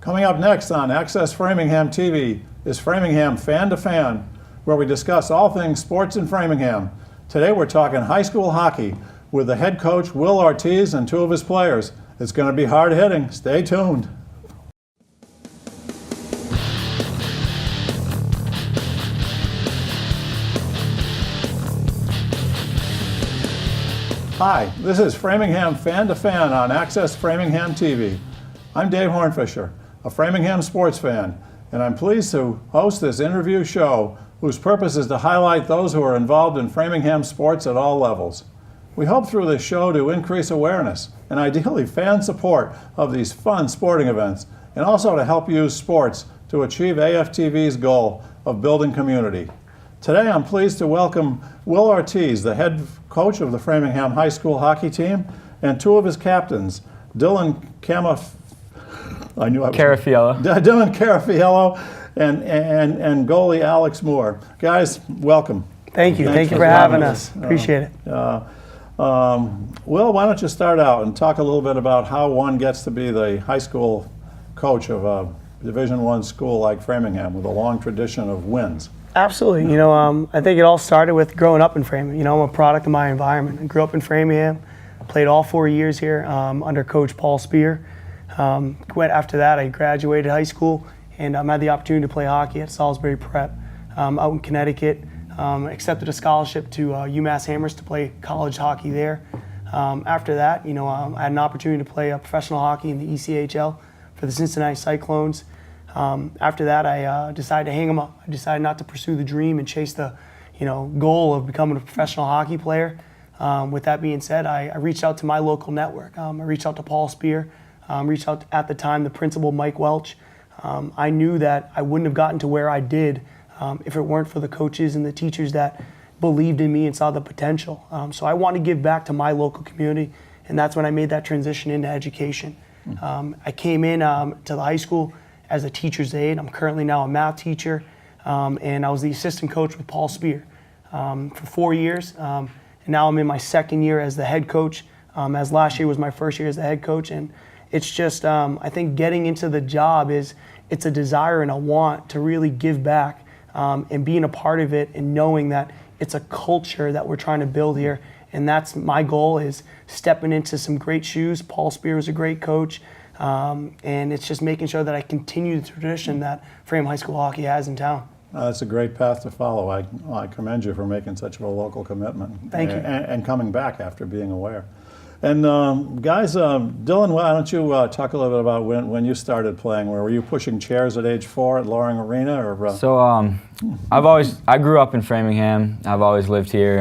Coming up next on Access Framingham TV is Framingham Fan to Fan, where we discuss all things sports in Framingham. Today we're talking high school hockey with the head coach Will Ortiz and two of his players. It's going to be hard hitting. Stay tuned. Hi, this is Framingham Fan to Fan on Access Framingham TV. I'm Dave Hornfischer, a Framingham sports fan, and I'm pleased to host this interview show whose purpose is to highlight those who are involved in Framingham sports at all levels. We hope through this show to increase awareness and ideally fan support of these fun sporting events, and also to help use sports to achieve AFTV's goal of building community. Today I'm pleased to welcome Will Ortiz, the head coach of the Framingham High School hockey team, and two of his captains, Dylan Carrafiello and goalie Alex Moore. Guys, welcome. Thank you. Thank you for having us. Appreciate it. Will, why don't you start out and talk a little bit about how one gets to be the high school coach of a Division I school like Framingham with a long tradition of wins? Absolutely. I think it all started with growing up in Framingham. I'm a product of my environment. I grew up in Framingham, played all 4 years here under Coach Paul Spear. After that, I graduated high school and had the opportunity to play hockey at Salisbury Prep out in Connecticut. Accepted a scholarship to UMass Amherst to play college hockey there. After that, I had an opportunity to play professional hockey in the ECHL for the Cincinnati Cyclones. After that, I decided to hang them up. I decided not to pursue the dream and chase the, goal of becoming a professional hockey player. With that being said, I reached out to my local network. I reached out to Paul Spear, reached out at the time the principal, Mike Welch. I knew that I wouldn't have gotten to where I did if it weren't for the coaches and the teachers that believed in me and saw the potential. So I wanted to give back to my local community, and that's when I made that transition into education. I came in to the high school as a teacher's aide. I'm currently now a math teacher, and I was the assistant coach with Paul Spear for 4 years. And now I'm in my second year as the head coach, as last year was my first year as the head coach. And it's just, I think getting into the job it's a desire and a want to really give back and being a part of it and knowing that it's a culture that we're trying to build here. And that's my goal, is stepping into some great shoes. Paul Spear was a great coach. And it's just making sure that I continue the tradition that Framingham High School hockey has in town. That's a great path to follow. I commend you for making such a local commitment. Thank you. And coming back after being aware. And guys, Dylan, why don't you talk a little bit about when you started playing? Were you pushing chairs at age 4 at Loring Arena? Or, So I grew up in Framingham. I've always lived here.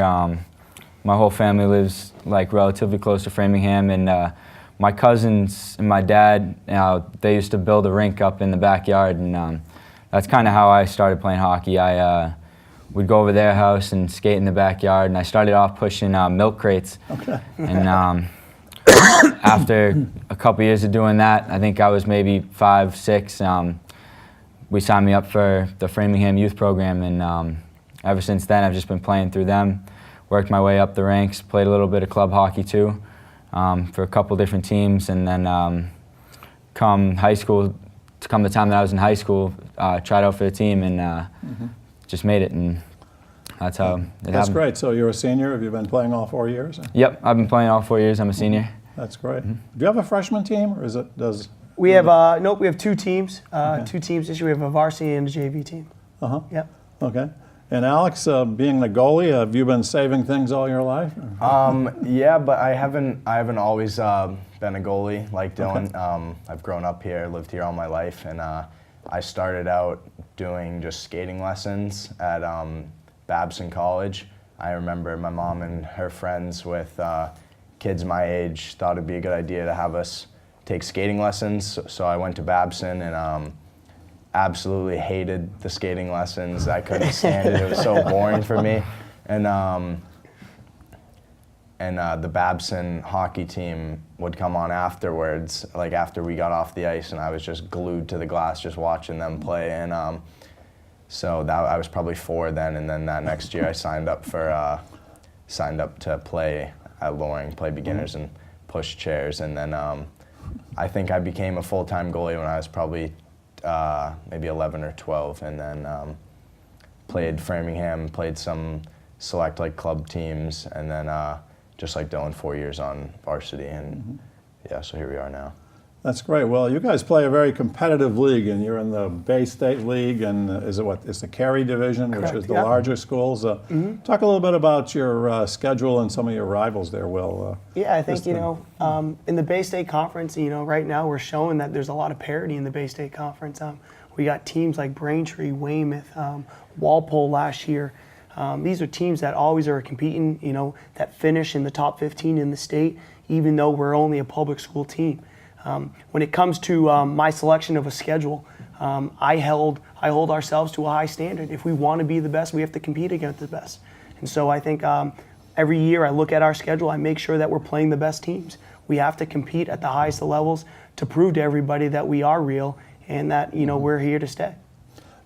My whole family lives relatively close to Framingham, and my cousins and my dad, they used to build a rink up in the backyard, and that's kind of how I started playing hockey. I would go over their house and skate in the backyard, and I started off pushing milk crates. Okay. And after a couple years of doing that, I think I was maybe 5, 6, we signed me up for the Framingham youth program, and ever since then I've just been playing through them, worked my way up the ranks, played a little bit of club hockey too. For a couple different teams, and then come the time that I was in high school, tried out for the team and just made it, and that's how it happened. That's great. So you're a senior. Have you been playing all 4 years? Yep, I've been playing all 4 years. I'm a senior. That's great. Do you have a freshman team, or We have nope. We have 2 teams. Okay. 2 teams this year. We have a varsity and a JV team. Yep. Okay. And Alex, being the goalie, have you been saving things all your life? Yeah, but I haven't always been a goalie like Dylan. Okay. I've grown up here, lived here all my life, and I started out doing just skating lessons at Babson College. I remember my mom and her friends with kids my age thought it'd be a good idea to have us take skating lessons, so I went to Babson and absolutely hated the skating lessons. I couldn't stand it. It was so boring for me. And the Babson hockey team would come on afterwards, after we got off the ice, and I was just glued to the glass just watching them play. And so I was probably 4 then, and then that next year I signed up to play at Loring, play beginners and push chairs, and then I think I became a full-time goalie when I was probably maybe 11 or 12, and then played Framingham, played some select like club teams, and then just like Dylan, 4 years on varsity, and yeah, so here we are now. That's great. Well, you guys play a very competitive league, and you're in the Bay State League, and is it what? It's the Cary Division, Correct, which is the yeah. larger schools. Talk a little bit about your schedule and some of your rivals there, Will. Yeah, I think, in the Bay State Conference, right now we're showing that there's a lot of parity in the Bay State Conference. We got teams like Braintree, Weymouth, Walpole last year. These are teams that always are competing, that finish in the top 15 in the state, even though we're only a public school team. When it comes to my selection of a schedule, I hold ourselves to a high standard. If we want to be the best, we have to compete against the best. And so I think every year I look at our schedule, I make sure that we're playing the best teams. We have to compete at the highest levels to prove to everybody that we are real and that we're here to stay.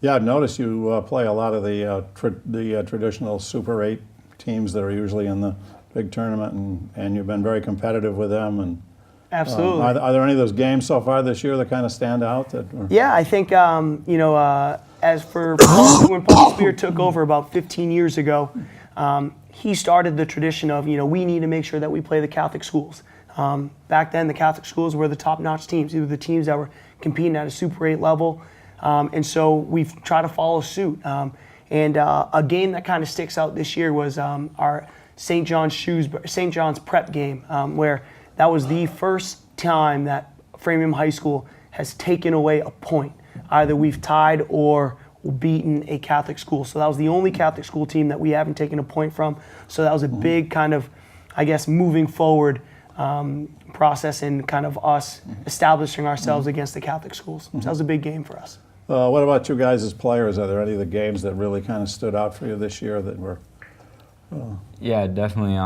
Yeah, I've noticed you play a lot of the traditional Super 8 teams that are usually in the big tournament, and you've been very competitive with them. And Absolutely. Are there any of those games so far this year that kind of stand out? Yeah, I think, as for when Paul Spear took over about 15 years ago, he started the tradition of, we need to make sure that we play the Catholic schools. Back then, the Catholic schools were the top-notch teams. They were the teams that were competing at a Super 8 level. And so we've tried to follow suit. And a game that kind of sticks out this year was our St. John's prep game, where that was the first time that Framingham High School has taken away a point. Either we've tied or beaten a Catholic school. So that was the only Catholic school team that we haven't taken a point from. So that was a big kind of, I guess, moving forward process in kind of us establishing ourselves against the Catholic schools. So that was a big game for us. What about you guys as players? Are there any of the games that really kind of stood out for you this year that were? Yeah, definitely.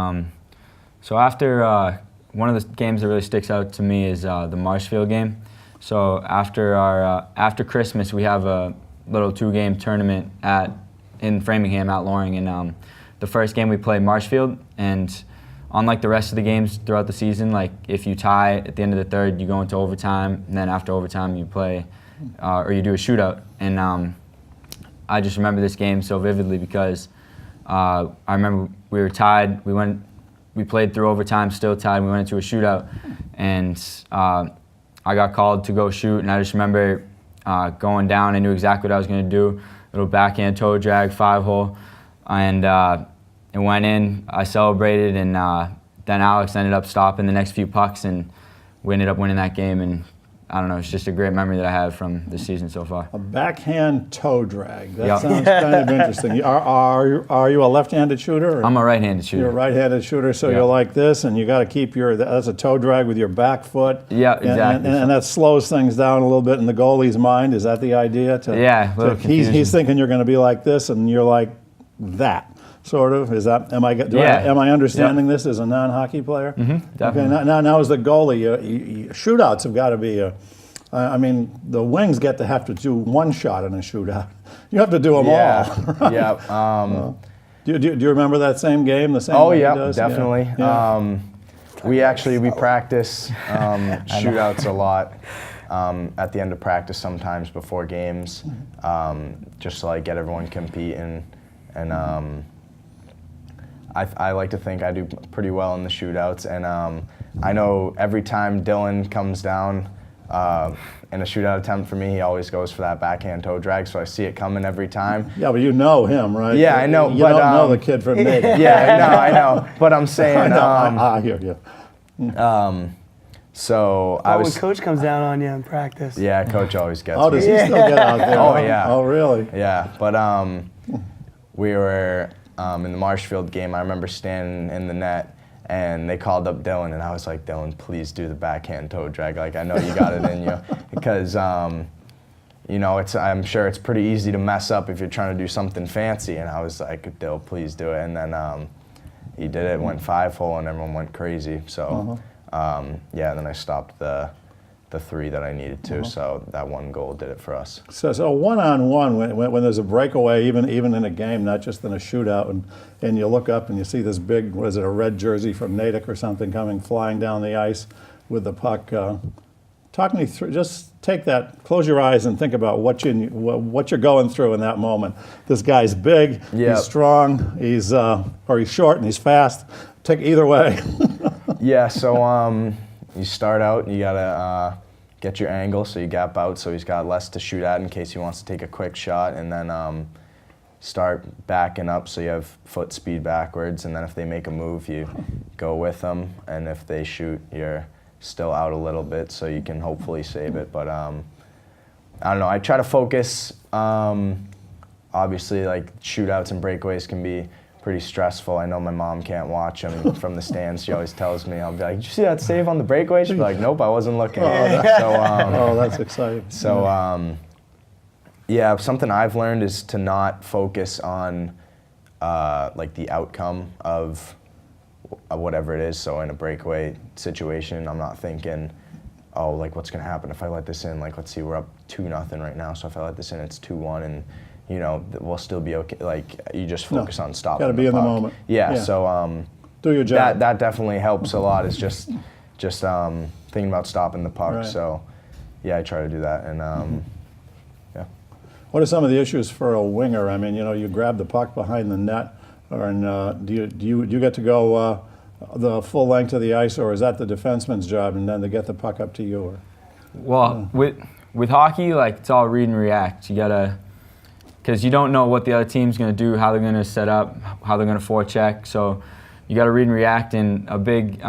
So after one of the games that really sticks out to me is the Marshfield game. So after Christmas, we have a little 2-game tournament in Framingham at Loring, and the first game we play Marshfield, and unlike the rest of the games throughout the season, like if you tie at the end of the third, you go into overtime, and then after overtime you play or you do a shootout. And I just remember this game so vividly because I remember we were tied. We played through overtime, still tied. We went into a shootout, and I got called to go shoot, and I just remember going down. I knew exactly what I was going to do. Little backhand toe drag, 5-hole, and it went in. I celebrated, and then Alex ended up stopping the next few pucks, and we ended up winning that game. And I don't know, it's just a great memory that I have from this season so far. A backhand toe drag. That Yep. sounds kind of interesting. Are you a left-handed shooter? Or? I'm a right-handed shooter. You're a right-handed shooter, so Yep. you're like this, and you got to keep that's a toe drag with your back foot. Yeah, exactly. And that slows things down a little bit in the goalie's mind. Is that the idea? Yeah, a little confusion. He's thinking you're going to be like this, and you're like that. Sort of. Is that? Am I understanding this as a non-hockey player? Definitely. Okay. Now as the goalie, shootouts have got to be. I mean, the wings get to have to do one shot in a shootout. You have to do them all. Right? Yeah. Do you remember that same game? The same. Oh way he yeah, does? definitely. Yeah. We practice shootouts a lot. At the end of practice, sometimes before games, just to like get everyone competing. And I like to think I do pretty well in the shootouts. And I know every time Dylan comes down in a shootout attempt for me, he always goes for that backhand toe drag, so I see it coming every time. Yeah, but you know him, right? Yeah, I know. You but, don't know the kid from Natick. Yeah, I know. But I'm saying. I hear you. So I was. When Coach comes down on you in practice. Yeah, Coach always gets Oh, me. does he still get out there? Oh, yeah. Oh, really? Yeah, but we were in the Marshfield game. I remember standing in the net, and they called up Dylan, and I was like, Dylan, please do the backhand toe drag. Like, I know you got it in you. Because, I'm sure it's pretty easy to mess up if you're trying to do something fancy. And I was like, Dylan, please do it. And then he did it, went 5-hole, and everyone went crazy. So, then I stopped the 3 that I needed to. So that one goal did it for us. So one-on-one, when there's a breakaway, even in a game, not just in a shootout, and you look up and you see this big, a red jersey from Natick or something coming flying down the ice with the puck. talk me through. Just take that. Close your eyes and think about what you're going through in that moment. This guy's big. Yep. He's strong. He's short and he's fast. Take either way. Yeah. So you start out and you gotta get your angle so you gap out so he's got less to shoot at in case he wants to take a quick shot, and then start backing up so you have foot speed backwards, and then if they make a move you go with them, and if they shoot you're still out a little bit so you can hopefully save it. But I don't know, I try to focus. Obviously, like, shootouts and breakaways can be pretty stressful. I know my mom can't watch them from the stands. She always tells me, I'll be like, did you see that save on the breakaway? She'll be like, nope, I wasn't looking. That's exciting. So yeah, something I've learned is to not focus on like the outcome of whatever it is. So in a breakaway situation, I'm not thinking, oh, like, what's going to happen if I let this in? Like, let's see, we're up 2-0 right now. So if I let this in, it's 2-1, and you know we'll still be okay. Like, you just focus on stopping. Got to be in the moment. Yeah. So do your job. That definitely helps a lot. Is just thinking about stopping the puck. Right. So yeah, I try to do that, and yeah. What are some of the issues for a winger? I mean, you grab the puck behind the net, and do you get to go the full length of the ice, or is that the defenseman's job, and then to get the puck up to you? Or? Well, with hockey, like, it's all read and react. You gotta, because you don't know what the other team's gonna do, how they're gonna set up, how they're gonna forecheck. So you gotta read and react. And a big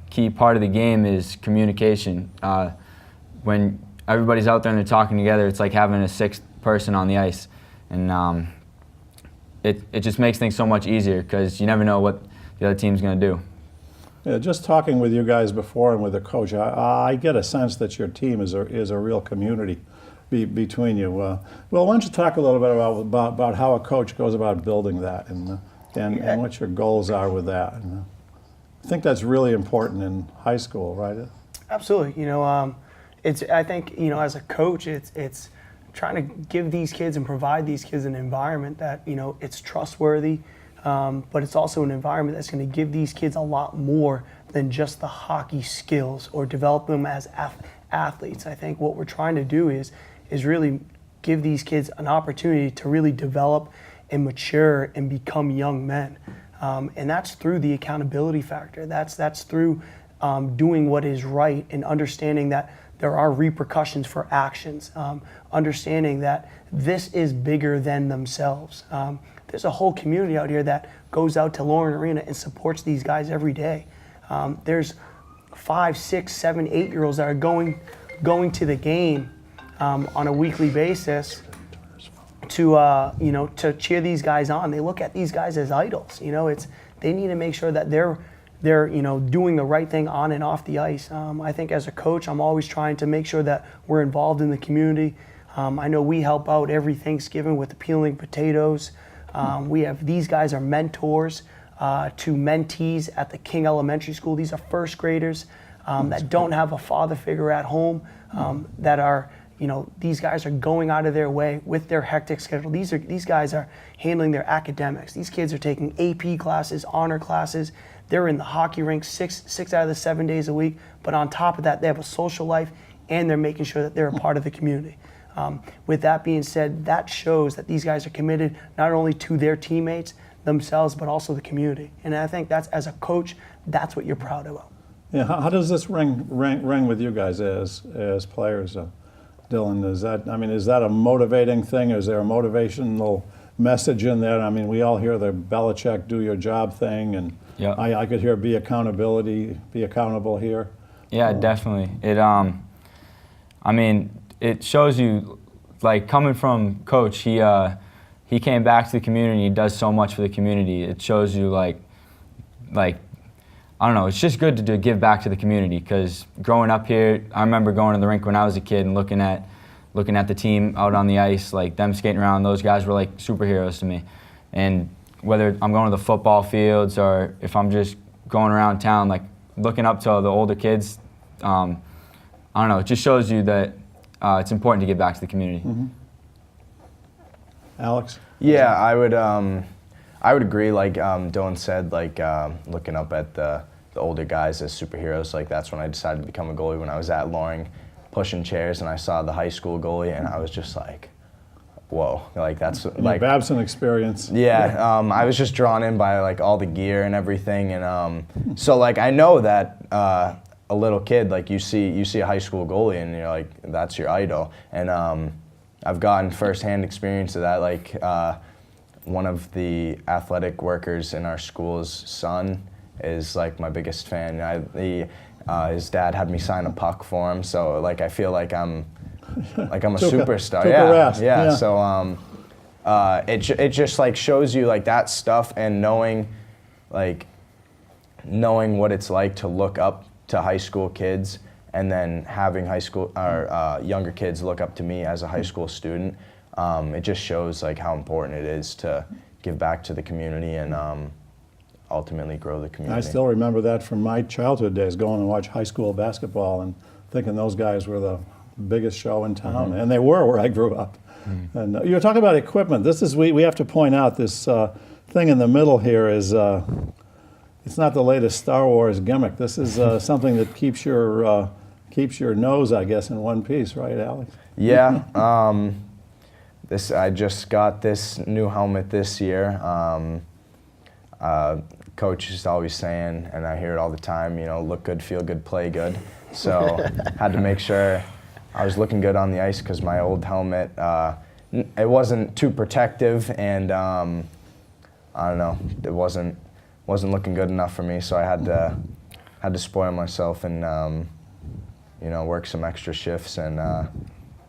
key part of the game is communication. When everybody's out there and they're talking together, it's like having a sixth person on the ice, and it just makes things so much easier because you never know what the other team's going to do. Yeah, just talking with you guys before and with the coach, I get a sense that your team is a real community between you. Well, why don't you talk a little bit about how a coach goes about building that and what your goals are with that? And, I think that's really important in high school, right? Absolutely. I think as a coach, it's trying to give these kids and provide these kids an environment that it's trustworthy, but it's also an environment that's going to give these kids a lot more than just the hockey skills or develop them as athletes. I think what we're trying to do is really give these kids an opportunity to really develop and mature and become young men, and that's through the accountability factor. That's through doing what is right and understanding that there are repercussions for actions, understanding that this is bigger than themselves. There's a whole community out here that goes out to Lauren Arena and supports these guys every day. There's 5, 6, 7, 8-year-olds that are going to the game on a weekly basis to cheer these guys on. They look at these guys as idols. They need to make sure that they're doing the right thing on and off the ice. I think as a coach, I'm always trying to make sure that we're involved in the community. I know we help out every Thanksgiving with peeling potatoes. These guys are mentors to mentees at the King Elementary School. These are first graders that don't have a father figure at home, that are, these guys are going out of their way with their hectic schedule. These guys are handling their academics. These kids are taking AP classes, honor classes. They're in the hockey rink 6 out of the 7 days a week. But on top of that, they have a social life, and they're making sure that they're a part of the community. With that being said, that shows that these guys are committed not only to their teammates, themselves, but also the community. And I think that's, as a coach, that's what you're proud about. Yeah, how does this ring with you guys as players, Dylan? Is that a motivating thing? Is there a motivational message in there? I mean, we all hear the Belichick "do your job" thing, and yeah. I could hear be accountable here. Yeah, definitely. It shows you, like, coming from Coach, he came back to the community, he does so much for the community. It shows you, like I don't know, it's just good to give back to the community, because growing up here, I remember going to the rink when I was a kid and looking at the team out on the ice, like them skating around, those guys were like superheroes to me. And whether I'm going to the football fields or if I'm just going around town, like looking up to the older kids, I don't know, it just shows you that it's important to give back to the community. Mm-hmm. Alex? Yeah, I would agree. Like Dylan said, like looking up at the the older guys as superheroes. Like that's when I decided to become a goalie, when I was at Loring pushing chairs and I saw the high school goalie and I was just like, whoa, like that's like Babson experience. Yeah, I was just drawn in by like all the gear and everything, and so like I know that a little kid, like you see a high school goalie and you're like, that's your idol, and I've gotten firsthand experience of that. Like one of the athletic workers in our school's son is like my biggest fan. His dad had me sign a puck for him, so like I feel like I'm a superstar. Yeah. So it just like shows you like that stuff, and knowing what it's like to look up to high school kids, and then having high school or younger kids look up to me as a high school student. It just shows like how important it is to give back to the community and ultimately grow the community. I still remember that from my childhood days, going and watch high school basketball and thinking those guys were the biggest show in town, and they were where I grew up. And you were talking about equipment. This is we have to point out this thing in the middle here is it's not the latest Star Wars gimmick. This is something that keeps your nose, I guess, in one piece, right, Alex? Yeah. I just got this new helmet this year. Coach is always saying, and I hear it all the time, look good, feel good, play good. So had to make sure I was looking good on the ice, because my old helmet, it wasn't too protective, and I don't know, it wasn't looking good enough for me. So I had to spoil myself and work some extra shifts and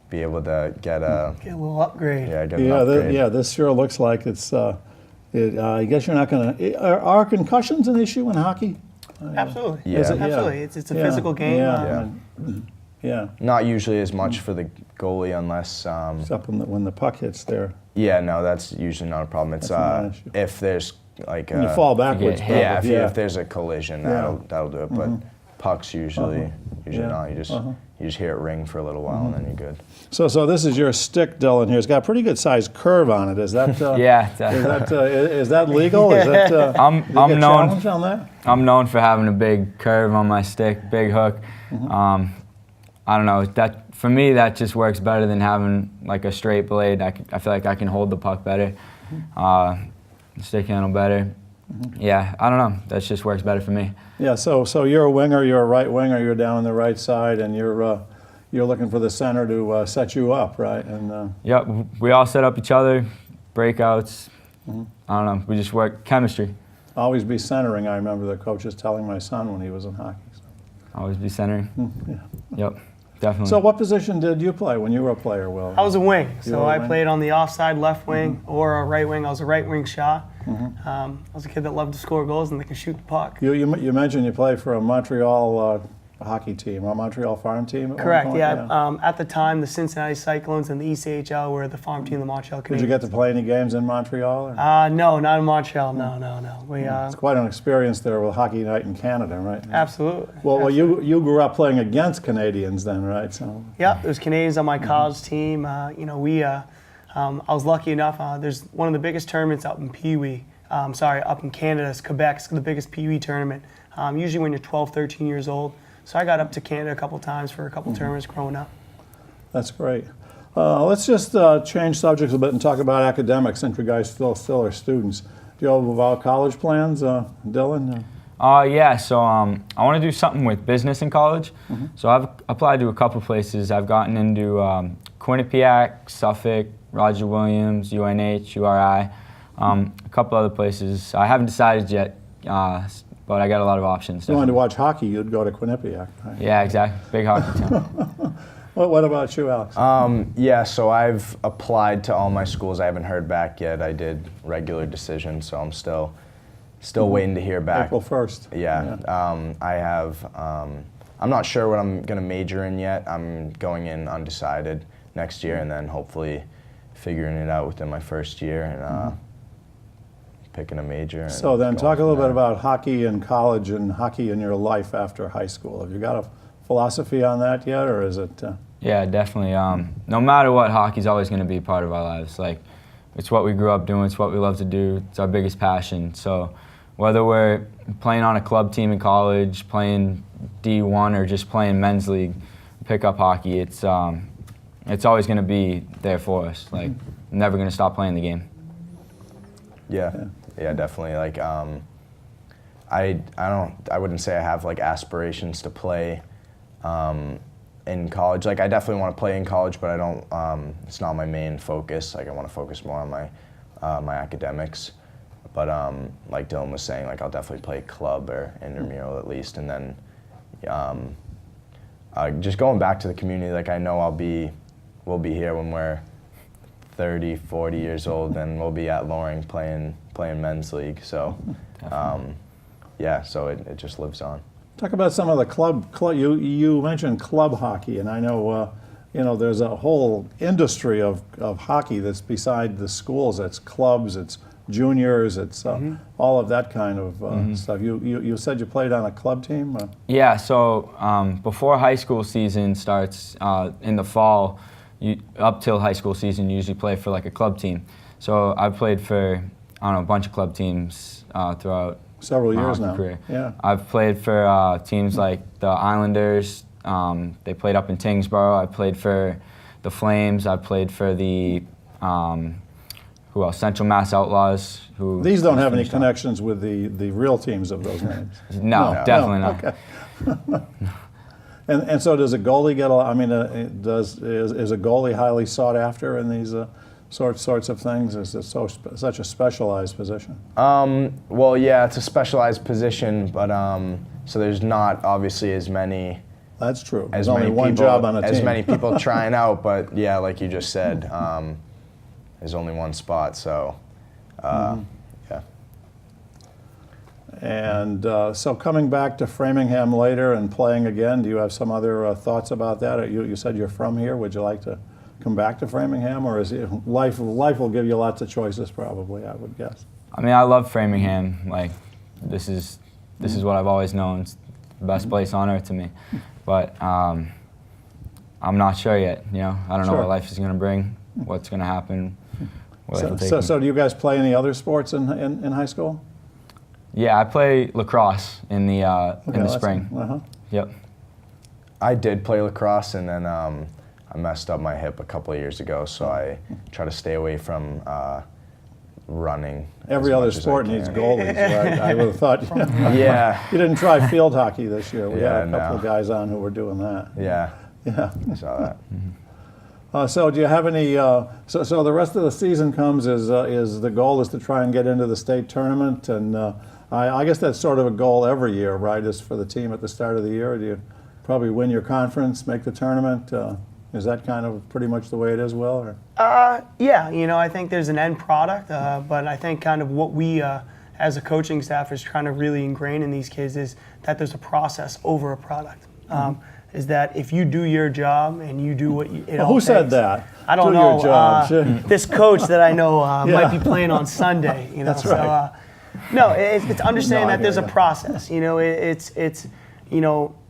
be able to get a little upgrade. Yeah, get an upgrade. This sure looks like it's. I guess you're not going to. Are concussions an issue in hockey? Absolutely. Yeah. Absolutely. It's a physical game. Yeah. Not usually as much for the goalie unless. Except when the puck hits there. Yeah, no, that's usually not a problem. It's not an issue. if there's like When you fall backwards. if there's a collision, that'll do it. But pucks usually not. You just hear it ring for a little while and then you're good. So this is your stick, Dylan. Here, it's got a pretty good sized curve on it. Is that is that legal? Is that I'm known. Challenge on that? I'm known for having a big curve on my stick, big hook. I don't know. That for me, that just works better than having like a straight blade. I feel like I can hold the puck better, stick handle better. Yeah, I don't know. That just works better for me. Yeah. So you're a winger. You're a right winger. You're down on the right side, and you're looking for the center to set you up, right? And yep, we all set up each other, breakouts. I don't know. We just work chemistry. Always be centering. I remember the coaches telling my son when he was in hockey. So. Always be centering. Yep, definitely. So what position did you play when you were a player, Will? I was a wing, so I wing? played on the offside left wing or a right wing. I was a right wing shot. I was a kid that loved to score goals and they could shoot the puck. You mentioned you played for a Montreal hockey team, a Montreal farm team? Correct, yeah. At the time, the Cincinnati Cyclones and the ECHL were the farm team of the Montreal Canadiens. Did you get to play any games in Montreal? Or? No, not in Montreal, no. It's quite an experience there with Hockey Night in Canada, right? Absolutely. Well, you grew up playing against Canadians then, right? So. Yeah, there's Canadians on my college team. I was lucky enough, there's one of the biggest tournaments up in Pee-wee. Up in Canada, it's Quebec. It's the biggest Pee-wee tournament, usually when you're 12, 13 years old. So I got up to Canada a couple times for a couple tournaments growing up. That's great. Let's just change subjects a bit and talk about academics, since you guys still are students. Do you have college plans, Dylan? Yeah, so I want to do something with business in college. So I've applied to a couple places. I've gotten into Quinnipiac, Suffolk, Roger Williams, UNH, URI, a couple other places. I haven't decided yet, but I got a lot of options. If you wanted to watch hockey, you'd go to Quinnipiac, right? Yeah, exactly. Big hockey town. What about you, Alex? Yeah, so I've applied to all my schools. I haven't heard back yet. I did regular decision, so I'm still waiting to hear back. April 1st. Yeah. I have. I'm not sure what I'm going to major in yet. I'm going in undecided next year, and then hopefully figuring it out within my first year and picking a major. So then talk a little bit about hockey in college and hockey in your life after high school. Have you got a philosophy on that yet, or is it? Yeah, definitely. No matter what, hockey's always going to be a part of our lives. Like, it's what we grew up doing. It's what we love to do. It's our biggest passion. So whether we're playing on a club team in college, playing D1, or just playing men's league, pickup hockey, it's always going to be there for us. Like, never going to stop playing the game. Yeah, definitely. Like, I wouldn't say I have like aspirations to play in college. Like, I definitely want to play in college, but I don't. It's not my main focus. Like, I want to focus more on my academics. But like Dylan was saying, like, I'll definitely play club or intramural at least, and then just going back to the community. Like, I know we'll be here when we're 30, 40 years old, and we'll be at Loring playing men's league. So, so it just lives on. Talk about some of the club you mentioned club hockey, and I know there's a whole industry of hockey that's beside the schools. It's clubs, it's juniors, it's all of that kind of stuff. You said you played on a club team? Yeah, so before high school season starts in the fall, up till high school season, you usually play for like a club team. So I've played for, a bunch of club teams throughout several years my now. career. Yeah. I've played for teams like the Islanders. They played up in Tingsboro. I played for the Flames. I played for the who else? Central Mass Outlaws. These don't have any connections with the real teams of those names. No, definitely not. Okay. And so does a goalie get is a goalie highly sought after in these sorts of things? Is it such a specialized position? Well, yeah, it's a specialized position, but so there's not obviously as many. That's true. As There's only many one people, job on a team. As many people trying out, but yeah, like you just said, there's only one spot. So, yeah. And so coming back to Framingham later and playing again, do you have some other thoughts about that? You said you're from here. Would you like to come back to Framingham, or is life will give you lots of choices? Probably, I would guess. I mean, I love Framingham. Like, this is what I've always known. It's the best place on earth to me. But I'm not sure yet. I don't know what life is going to bring, what's going to happen. So do you guys play any other sports in high school? Yeah, I play lacrosse in the spring. Yep. I did play lacrosse, and then I messed up my hip a couple of years ago, so I try to stay away from running. Every other sport needs goalies, right? I would have thought. Yeah. You didn't try field hockey this year. We had a couple no. of guys on who were doing that. Yeah. Yeah. I saw that. So do you have any? So the rest of the season comes is the goal is to try and get into the state tournament, and I guess that's sort of a goal every year, right? Is for the team at the start of the year. Do you probably win your conference, make the tournament? Is that kind of pretty much the way it is, Will? Or? Yeah, I think there's an end product, but I think kind of what we as a coaching staff is trying to really ingrain in these kids is that there's a process over a product. Is that if you do your job and you do what it all who takes. said that? I don't do know. Your job. This coach that I know might be playing on Sunday. That's right. So, no, it's understanding No, I that there's hear a ya. process. It's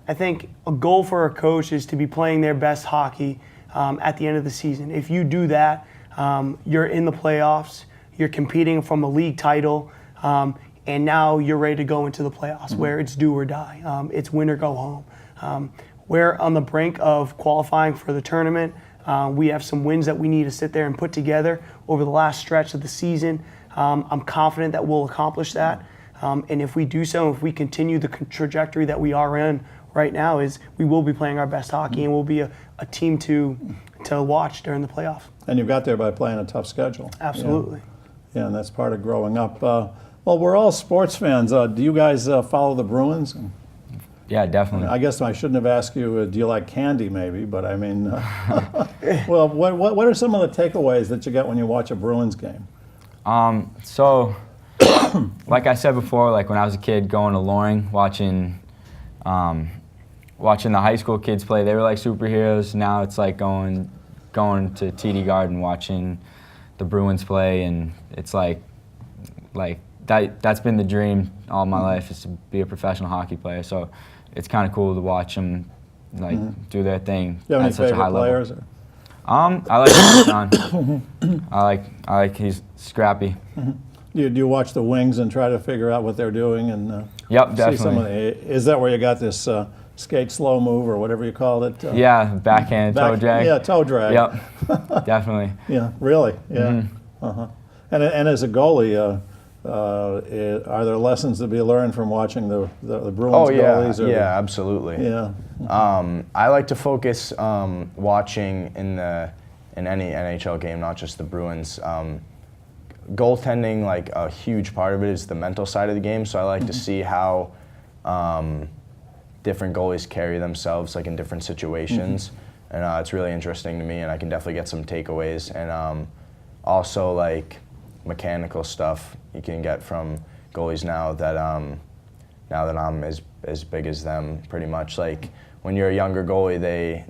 I think a goal for a coach is to be playing their best hockey at the end of the season. If you do that, you're in the playoffs, you're competing from a league title, and now you're ready to go into the playoffs where it's do or die. It's win or go home. We're on the brink of qualifying for the tournament. We have some wins that we need to sit there and put together over the last stretch of the season. I'm confident that we'll accomplish that. And if we do so, if we continue the trajectory that we are in right now, is we will be playing our best hockey and we'll be a team to watch during the playoffs. And you got there by playing a tough schedule. Absolutely. Yeah, and that's part of growing up. Well, we're all sports fans. Do you guys follow the Bruins? Yeah, definitely. I guess I shouldn't have asked you, do you like candy maybe, but I mean, well, what are some of the takeaways that you get when you watch a Bruins game? So, like I said before, like when I was a kid going to Loring, watching the high school kids play, they were like superheroes. Now it's like going to TD Garden, watching the Bruins play, and it's like that's been the dream all my life, is to be a professional hockey player. So it's kind of cool to watch them do their thing Do you have any at such a high favorite players? level. I like Sean. I like he's scrappy. Do you watch the wings and try to figure out what they're doing and Yep, see some of definitely. is that where you got this skate slow move or whatever you called it? Yeah, backhand toe drag. Yeah, toe drag. Yep, definitely. Yeah, really. Yeah. Mm-hmm. Uh-huh. And as a goalie, are there lessons to be learned from watching the Bruins Oh yeah, goalies? yeah, absolutely. Yeah. I like to focus watching in any NHL game, not just the Bruins. Goaltending, like a huge part of it is the mental side of the game. So I like to see how different goalies carry themselves, like in different situations, and it's really interesting to me. And I can definitely get some takeaways, and also like mechanical stuff you can get from goalies now that I'm as big as them, pretty much. Like when you're a younger goalie,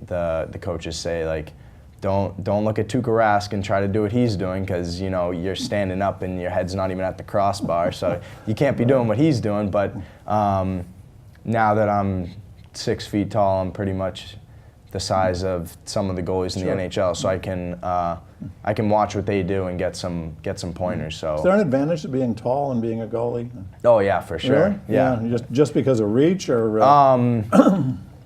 the coaches say like, don't look at Tuukka Rask and try to do what he's doing, because you're standing up and your head's not even at the crossbar, so you can't be doing what he's doing. But now that I'm 6 feet tall, I'm pretty much the size of some of the goalies in the NHL, so I can watch what they do and get some pointers. So Is there an advantage to being tall and being a goalie? oh yeah, for sure. Really? Yeah. Just because of reach, or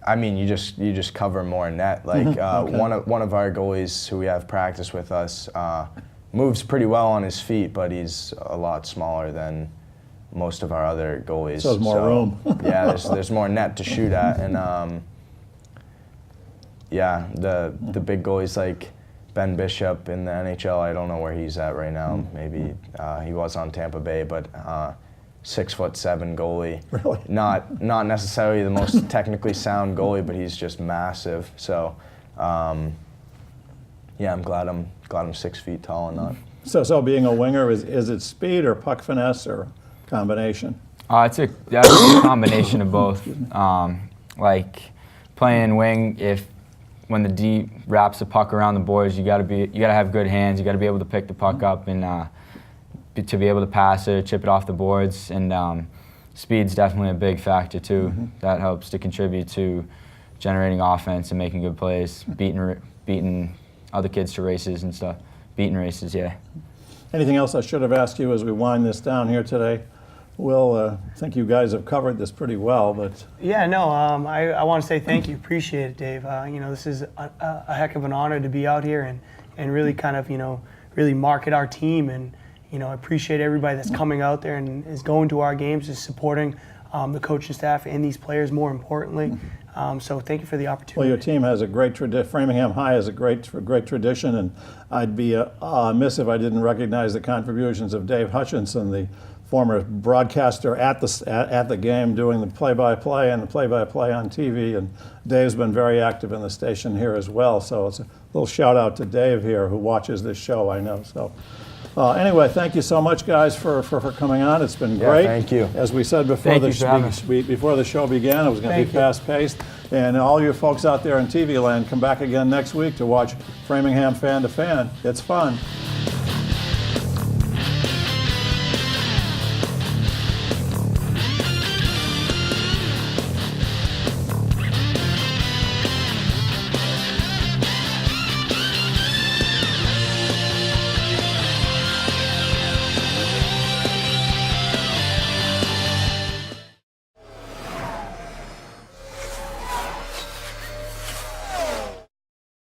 I mean, you just cover more net. Like Okay. one of our goalies who we have practice with us moves pretty well on his feet, but he's a lot smaller than most of our other goalies. So there's more room. Yeah, there's more net to shoot at, and yeah, the big goalies like Ben Bishop in the NHL. I don't know where he's at right now. Maybe he was on Tampa Bay, but 6'7" goalie. Really? Not necessarily the most technically sound goalie, but he's just massive. So, yeah, I'm glad I'm 6 feet tall and not. So being a winger, is it speed or puck finesse or combination? It's a combination of both. Like playing wing, when the D wraps the puck around the boards, you gotta have good hands. You gotta be able to pick the puck up and to be able to pass it, chip it off the boards, and speed's definitely a big factor too. That helps to contribute to generating offense and making good plays, beating other kids to races and stuff. Beating races, yeah. Anything else I should have asked you as we wind this down here today? Will, I think you guys have covered this pretty well, but Yeah, no, I want to say thank you. Appreciate it, Dave. This is a heck of an honor to be out here and really kind of, really market our team. And, I appreciate everybody that's coming out there and is going to our games, is supporting the coaching staff and these players, more importantly. So thank you for the opportunity. well, your team has a great tradition. Framingham High has a great tradition, and I'd be amiss if I didn't recognize the contributions of Dave Hutchinson, the former broadcaster at the game, doing the play-by-play and the play-by-play on TV. And Dave's been very active in the station here as well. So it's a little shout out to Dave here, who watches this show, I know. So anyway, thank you so much, guys, for coming on. It's been Yeah, great. thank you. As we said before Thank you for having us. before the show began, it was going to Thank be you. fast-paced. And all you folks out there in TV land, come back again next week to watch Framingham Fan to Fan. It's fun.